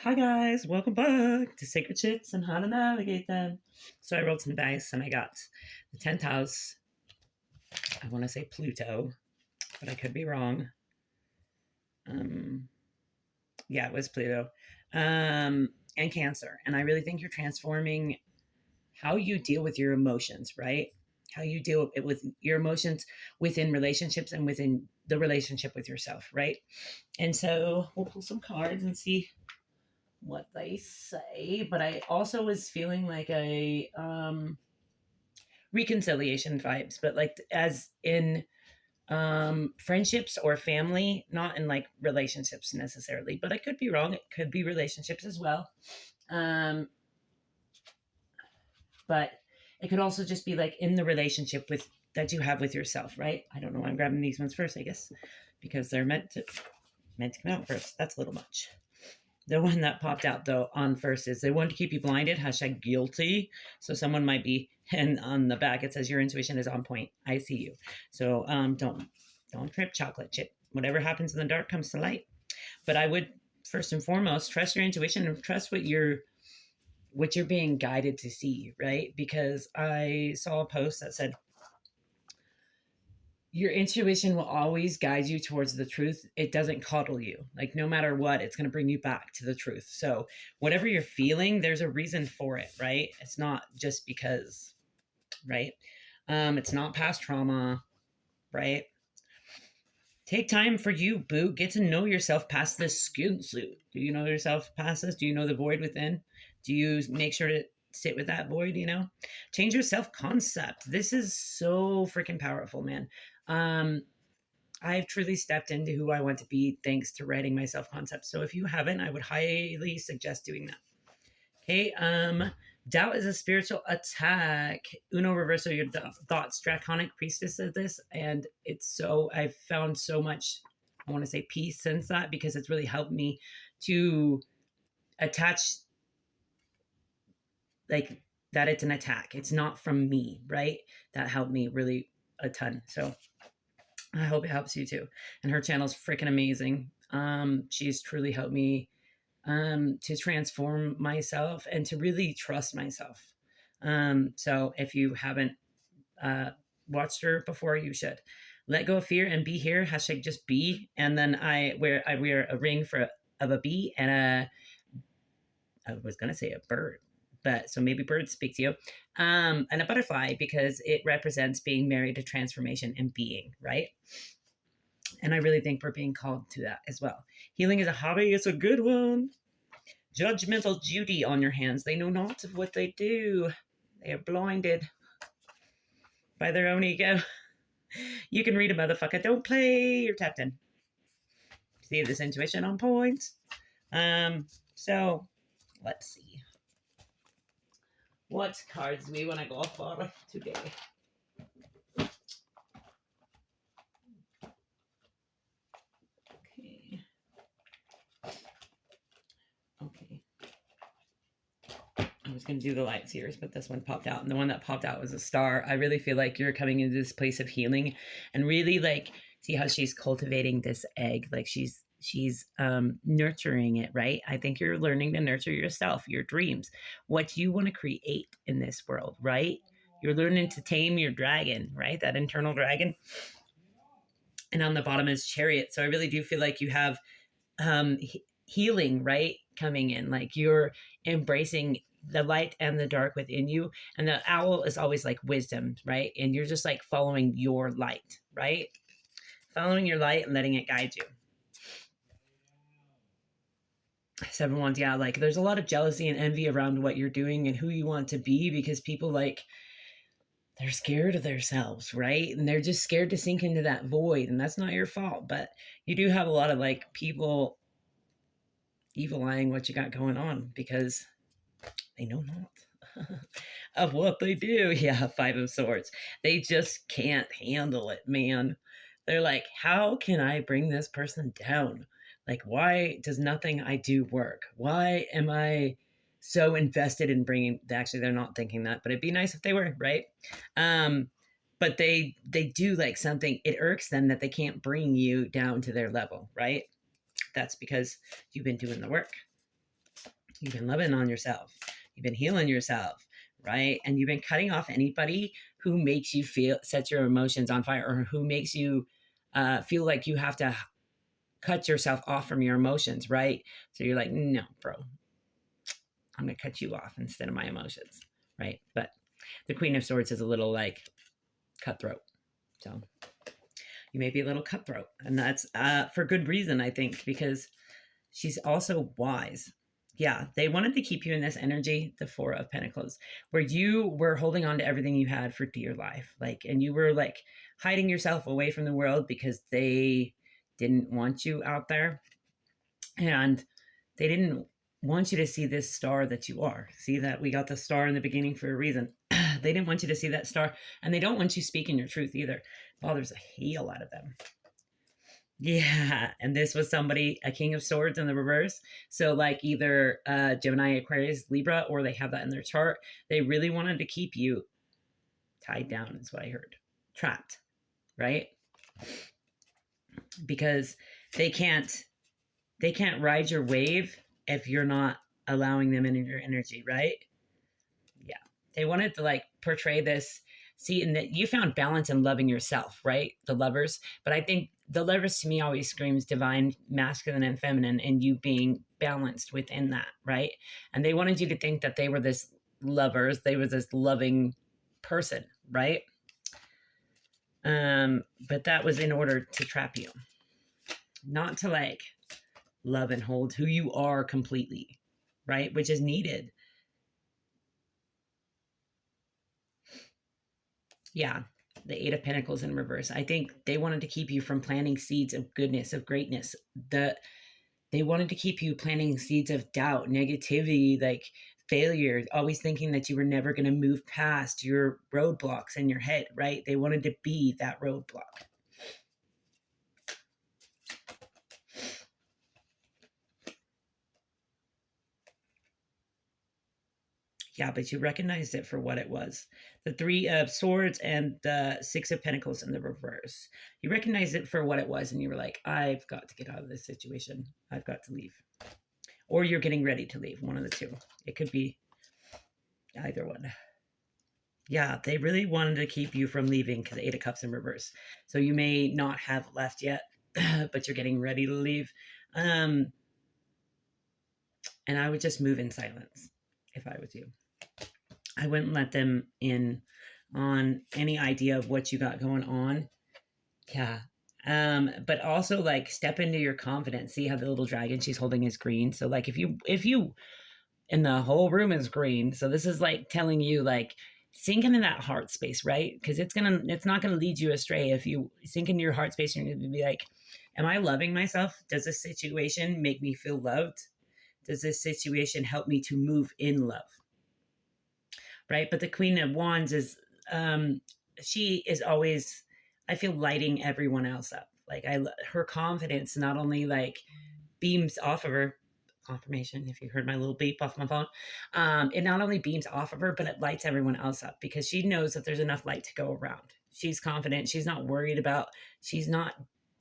Hi guys, welcome back to Sacred Shits and How to Navigate Them. So I rolled some dice and I got the 10th house. I want to say Pluto, but I could be wrong. Um, yeah, it was Pluto. And Cancer. And I really think you're transforming how you deal with your emotions, right? How you deal with your emotions within relationships and within the relationship with yourself, right? And so we'll pull some cards and see what they say, but I also was feeling like a reconciliation vibes, but like as in friendships or family, not in like relationships necessarily, but I could be wrong. It could be relationships as well. Um but it could also just be like in the relationship with that you have with yourself, right? I don't know why I'm grabbing these ones first, I guess, because they're meant to come out first. That's a little much. The one that popped out though on first is they want to keep you blinded, hashtag guilty. So someone might be, and on the back it says your intuition is on point. I see you. So don't trip, chocolate chip. Whatever happens in the dark comes to light. But I would first and foremost trust your intuition and trust what you're being guided to see, right? Because I saw a post that said your intuition will always guide you towards the truth. It doesn't coddle you. Like no matter what, it's going to bring you back to the truth. So whatever you're feeling, there's a reason for it, right? It's not just because, right? It's not past trauma, right? Take time for you, boo. Get to know yourself past this skin suit. Do you know yourself past this? Do you know the void within? Do you make sure to sit with that void, Change your self-concept. This is so freaking powerful, man. Um, I've truly stepped into who I want to be thanks to writing my self-concept. So if you haven't, I would highly suggest doing that. Okay. Doubt is a spiritual attack. Uno reverso your thoughts. Draconic priestess of this, and I've found so much. I want to say peace since that because it's really helped me to attach like that it's an attack. It's not from me, right? That helped me really a ton. So I hope it helps you too. And her channel's freaking amazing. She's truly helped me to transform myself and to really trust myself. So if you haven't uh, watched her before, you should. Let go of fear and be here. Hashtag just be. And then I wear a ring of a bee and I was gonna say a bird, but so maybe birds speak to you. And a butterfly because it represents being married to transformation and being, right? And I really think we're being called to that as well. Healing is a hobby. It's a good one. Judgmental Judy on your hands. They know not of what they do. They are blinded by their own ego. You can read a motherfucker. Don't play. You're tapped in. See this intuition on point. So let's see. What cards do we want to go for today? Okay. Okay. I was going to do the light series, but this one popped out. And the one that popped out was a star. I really feel like you're coming into this place of healing and really like see how she's cultivating this egg. Like she's nurturing it, right? I think you're learning to nurture yourself, your dreams, what you want to create in this world, right? You're learning to tame your dragon, right? That internal dragon. And on the bottom is chariot. So I really do feel like you have healing, right? Coming in, like you're embracing the light and the dark within you. And the owl is always like wisdom, right? And you're just like following your light, right? Following your light and letting it guide you. 7 wands, yeah, like there's a lot of jealousy and envy around what you're doing and who you want to be because people like they're scared of themselves, right? And they're just scared to sink into that void, and that's not your fault. But you do have a lot of like people evil eyeing what you got going on because they know not of what they do. Yeah, 5 of swords. They just can't handle it, man. They're like, how can I bring this person down? Like, why does nothing I do work? Why am I so invested in bringing? Actually, they're not thinking that, but it'd be nice if they were, right? But they do like something. It irks them that they can't bring you down to their level, right? That's because you've been doing the work. You've been loving on yourself. You've been healing yourself, right? And you've been cutting off anybody who makes you set your emotions on fire, or who makes you feel like you have to cut yourself off from your emotions, right? So you're like, no, bro, I'm going to cut you off instead of my emotions, right? But the Queen of Swords is a little like cutthroat. So you may be a little cutthroat. And that's for good reason, I think, because she's also wise. Yeah, they wanted to keep you in this energy, the Four of Pentacles, where you were holding on to everything you had for dear life. Like, and you were like hiding yourself away from the world because they didn't want you out there. And they didn't want you to see this star that you are. See that we got the star in the beginning for a reason. They didn't want you to see that star, and they don't want you speaking your truth either. Bothers the hell out of them. Yeah, and this was somebody, a King of Swords in the reverse. So like either Gemini, Aquarius, Libra, or they have that in their chart. They really wanted to keep you tied down, is what I heard. Trapped, right? Because they can't ride your wave if you're not allowing them in your energy, right? Yeah. They wanted to like portray this. See, and that you found balance in loving yourself, right? The Lovers. But I think the Lovers to me always screams divine, masculine and feminine, and you being balanced within that, right? And they wanted you to think that they were this lovers, they were this loving person, right? But that was in order to trap you, not to like love and hold who you are completely, right? Which is needed. Yeah, the Eight of Pentacles in reverse. I think they wanted to keep you from planting seeds of goodness, of greatness. They wanted to keep you planting seeds of doubt, negativity, like failure, always thinking that you were never going to move past your roadblocks in your head, right? They wanted to be that roadblock. Yeah, but you recognized it for what it was. The Three of Swords and the Six of Pentacles in the reverse. You recognized it for what it was, and you were like, I've got to get out of this situation. I've got to leave. Or you're getting ready to leave, one of the two. It could be either one. Yeah, they really wanted to keep you from leaving because Eight of Cups in reverse. So you may not have left yet, but you're getting ready to leave. And I would just move in silence if I was you. I wouldn't let them in on any idea of what you got going on. Yeah. But also like step into your confidence. See how the little dragon she's holding is green. So like if you and the whole room is green. So this is like telling you like sink into that heart space, right? Because it's not gonna lead you astray. If you sink into your heart space, you're gonna be like, am I loving myself? Does this situation make me feel loved? Does this situation help me to move in love? Right? But the Queen of Wands is, she is always, I feel, lighting everyone else up. Like her confidence not only like beams off of her, confirmation if you heard my little beep off my phone, it not only beams off of her, but it lights everyone else up because she knows that there's enough light to go around. She's confident. She's not worried about, she's not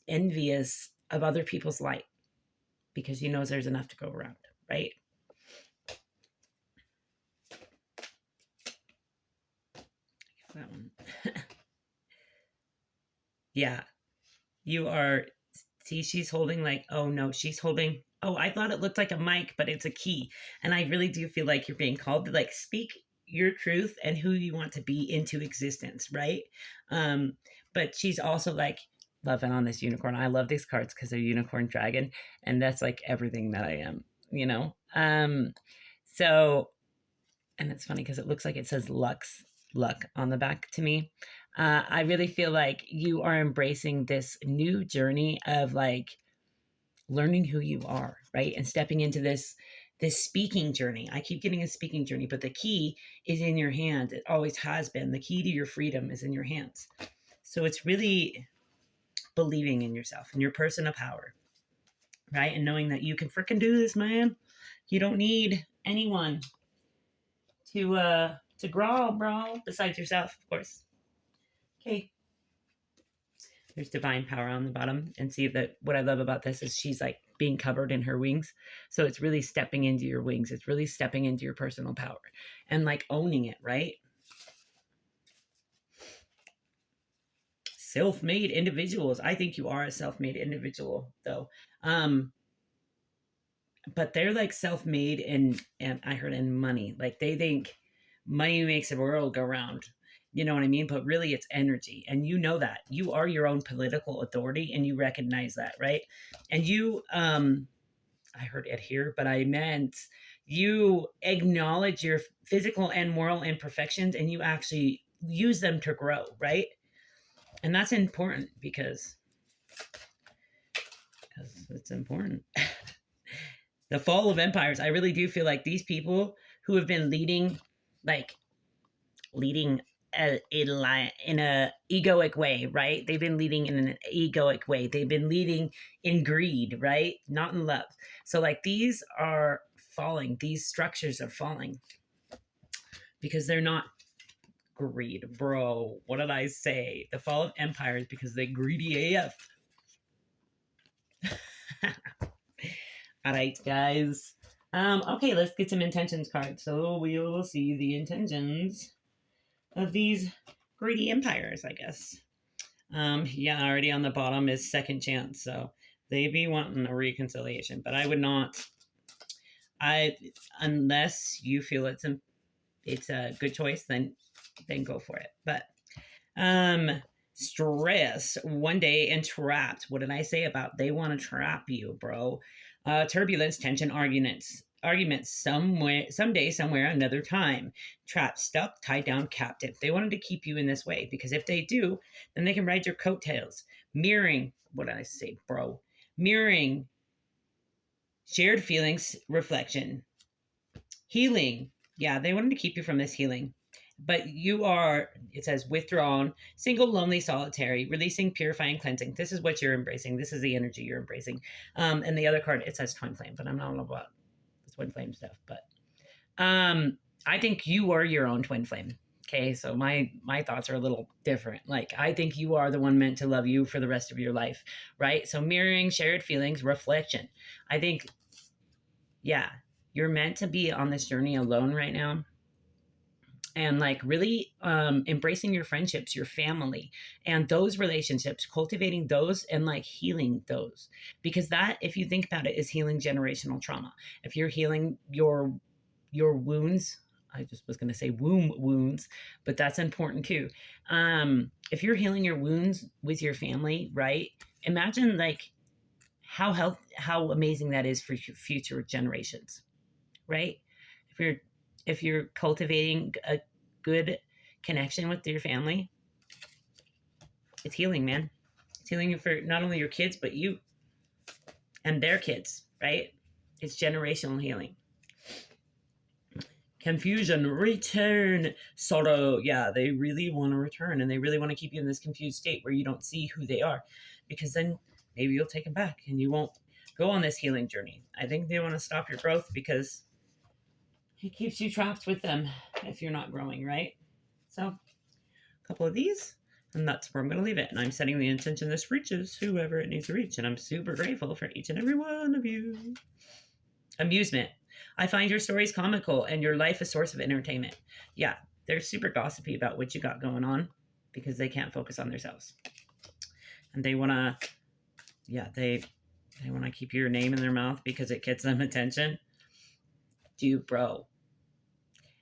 envious of other people's light because she knows there's enough to go around, right? That one. Yeah, you are. See, she's holding like, oh no, she's holding, oh, I thought it looked like a mic, but it's a key. And I really do feel like you're being called to like speak your truth and who you want to be into existence, right? But she's also like loving on this unicorn. I love these cards because they're unicorn dragon, and that's like everything that I am, you know? So, and it's funny because it looks like it says luck on the back to me. I really feel like you are embracing this new journey of like learning who you are, right? And stepping into this speaking journey. I keep getting a speaking journey, but the key is in your hand. It always has been. The key to your freedom is in your hands. So it's really believing in yourself and your person of power, right? And knowing that you can freaking do this, man. You don't need anyone to grow, bro, besides yourself, of course. Okay. There's divine power on the bottom. And see that what I love about this is she's like being covered in her wings. So it's really stepping into your wings. It's really stepping into your personal power and like owning it, right? Self-made individuals. I think you are a self-made individual though. But they're like self-made and I heard in money. Like they think money makes the world go round. You know what I mean? But really it's energy. And you know that. You are your own political authority and you recognize that, right? And you I heard adhere, but I meant you acknowledge your physical and moral imperfections and you actually use them to grow, right? And that's important because it's important. The fall of empires, I really do feel like these people who have been leading in a egoic way, right? They've been leading in an egoic way. They've been leading in greed, right? Not in love. So like these are falling. These structures are falling because they're not greed, bro. What did I say? The fall of empires because they greedy AF. All right, guys. Okay, let's get some intentions cards. So we will see the intentions of these greedy empires, I guess. Yeah, already on the bottom is second chance, so they be wanting a reconciliation, but I would not. Unless you feel it's a good choice, then go for it. But stress one day and trapped. What did I say about they want to trap you, bro? Turbulence, tension, arguments somewhere, someday, somewhere, another time. Trapped, stuck, tied down, captive. They wanted to keep you in this way because if they do, then they can ride your coattails. Mirroring, what did I say, bro? Mirroring, shared feelings, reflection. Healing. Yeah, they wanted to keep you from this healing. But you are, it says, withdrawn, single, lonely, solitary, releasing, purifying, cleansing. This is what you're embracing. This is the energy you're embracing. And the other card, it says twin flame, but I'm not about the twin flame stuff. But I think you are your own twin flame. Okay, so my thoughts are a little different. Like, I think you are the one meant to love you for the rest of your life, right? So mirroring, shared feelings, reflection. I think, yeah, you're meant to be on this journey alone right now. And like really embracing your friendships, your family, and those relationships, cultivating those and like healing those. Because that, if you think about it, is healing generational trauma. If you're healing your wounds, I just was going to say womb wounds, but that's important too. If you're healing your wounds with your family, right? Imagine like how amazing that is for future generations, right? If you're cultivating a good connection with your family, it's healing, man. It's healing for not only your kids, but you and their kids, right? It's generational healing. Confusion, return, sorrow. Yeah, they really want to return and they really want to keep you in this confused state where you don't see who they are, because then maybe you'll take them back and you won't go on this healing journey. I think they want to stop your growth because it keeps you trapped with them if you're not growing, right? So, a couple of these, and that's where I'm going to leave it. And I'm setting the intention this reaches whoever it needs to reach. And I'm super grateful for each and every one of you. Amusement. I find your stories comical and your life a source of entertainment. Yeah, they're super gossipy about what you got going on because they can't focus on themselves. And they want to, yeah, they want to keep your name in their mouth because it gets them attention. Dude, bro.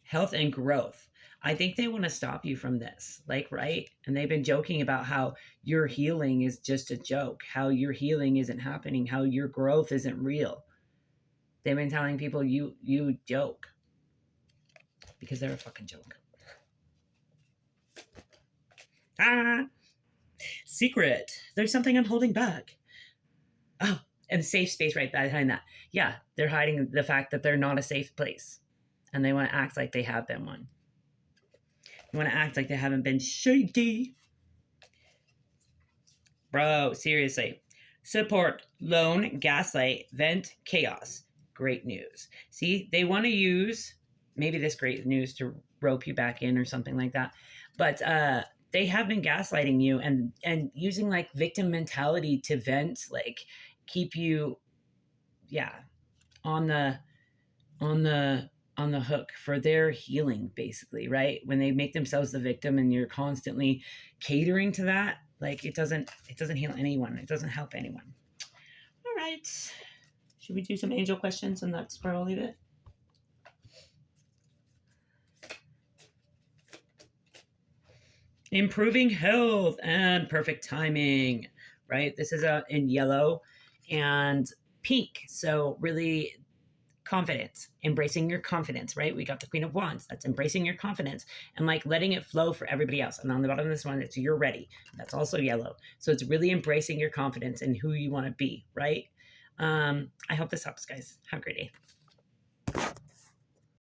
Health and growth. I think they want to stop you from this, like, right? And they've been joking about how your healing is just a joke, how your healing isn't happening, how your growth isn't real. They've been telling people you joke because they're a fucking joke. Secret. There's something I'm holding back. Oh, and safe space right behind that. Yeah, they're hiding the fact that they're not a safe place. And they want to act like they have been one. They want to act like they haven't been shady. Bro, seriously. Support, loan, gaslight, vent, chaos. Great news. See, they want to use maybe this great news to rope you back in or something like that. But they have been gaslighting you and using like victim mentality to vent, like keep you yeah, on the on the on the hook for their healing, basically, right? When they make themselves the victim and you're constantly catering to that, like it doesn't heal anyone. It doesn't help anyone. All right. Should we do some angel questions and that's where I'll leave it? Improving health and perfect timing, right? This is in yellow and pink. So really confidence, embracing your confidence, right? We got the Queen of Wands. That's embracing your confidence and like letting it flow for everybody else. And on the bottom of this one, it's you're ready. That's also yellow. So it's really embracing your confidence and who you want to be, right? I hope this helps, guys. Have a great day.